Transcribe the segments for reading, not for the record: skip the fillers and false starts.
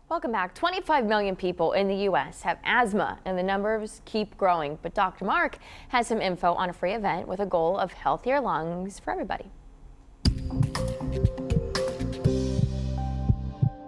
Welcome back. 25 million people in the U.S. have asthma, and the numbers keep growing. But Dr. Marc has some info on a free event with a goal of healthier lungs for everybody.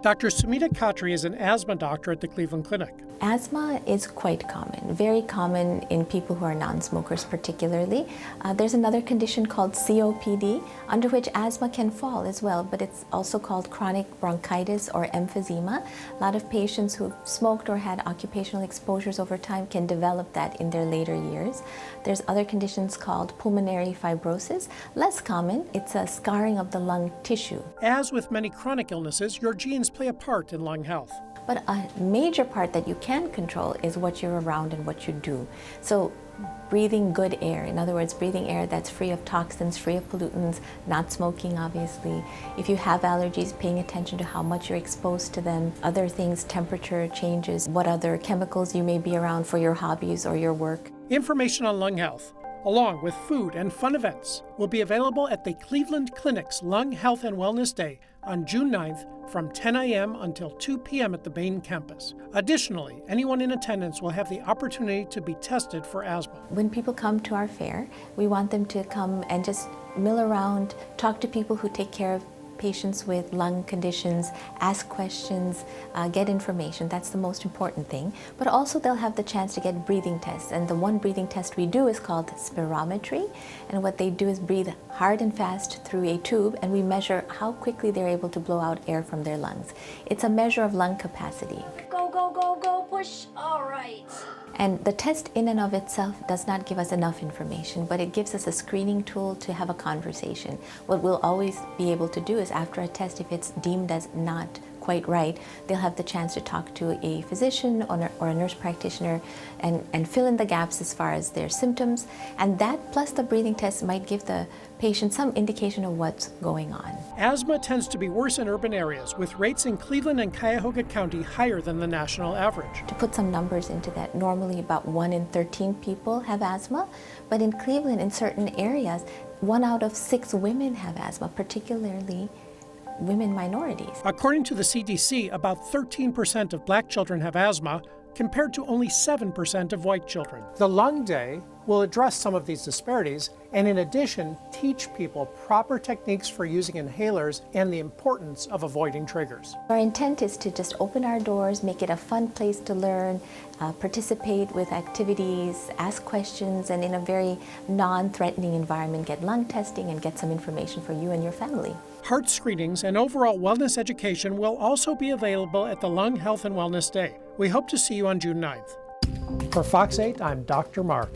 Dr. Sumita Khatri is an asthma doctor at the Cleveland Clinic. Asthma is quite common, very common in people who are non-smokers particularly. There's another condition called COPD, under which asthma can fall as well, but it's also called chronic bronchitis or emphysema. A lot of patients who've smoked or had occupational exposures over time can develop that in their later years. There's other conditions called pulmonary fibrosis. Less common, it's a scarring of the lung tissue. As with many chronic illnesses, your genes play a part in lung health. But a major part that you can control is what you're around and what you do. So breathing good air, in other words, breathing air that's free of toxins, free of pollutants, not smoking obviously. If you have allergies, paying attention to how much you're exposed to them. Other things, temperature changes, what other chemicals you may be around for your hobbies or your work. Information on lung health, along with food and fun events, will be available at the Cleveland Clinic's Lung Health and Wellness Day on June 9th from 10 a.m. until 2 p.m. at the Bain campus. Additionally, anyone in attendance will have the opportunity to be tested for asthma. When people come to our fair, we want them to come and just mill around, talk to people who take care of patients with lung conditions, ask questions, get information. That's the most important thing. But also they'll have the chance to get breathing tests. And the one breathing test we do is called Spirometry. And what they do is breathe hard and fast through a tube, and we measure how quickly they're able to blow out air from their lungs. It's a measure of lung capacity. Go, go, go, go, push. All right. And the test in and of itself does not give us enough information, but it gives us a screening tool to have a conversation. What we'll always be able to do is after a test, if it's deemed as not quite right, they'll have the chance to talk to a physician or a nurse practitioner and fill in the gaps as far as their symptoms. And that plus the breathing test might give the patient some indication of what's going on. Asthma tends to be worse in urban areas, with rates in Cleveland and Cuyahoga County higher than the national average. To put some numbers into that, normally about 1 in 13 people have asthma, but in Cleveland, in certain areas, 1 out of 6 women have asthma, particularly women minorities. According to the CDC, about 13% of black children have asthma, compared to only 7% of white children. The Lung Day will address some of these disparities and in addition teach people proper techniques for using inhalers and the importance of avoiding triggers. Our intent is to just open our doors, make it a fun place to learn, participate with activities, ask questions, and in a very non-threatening environment get lung testing and get some information for you and your family. Heart screenings and overall wellness education will also be available at the Lung Health and Wellness Day. We hope to see you on June 9th. For Fox 8, I'm Dr. Marc.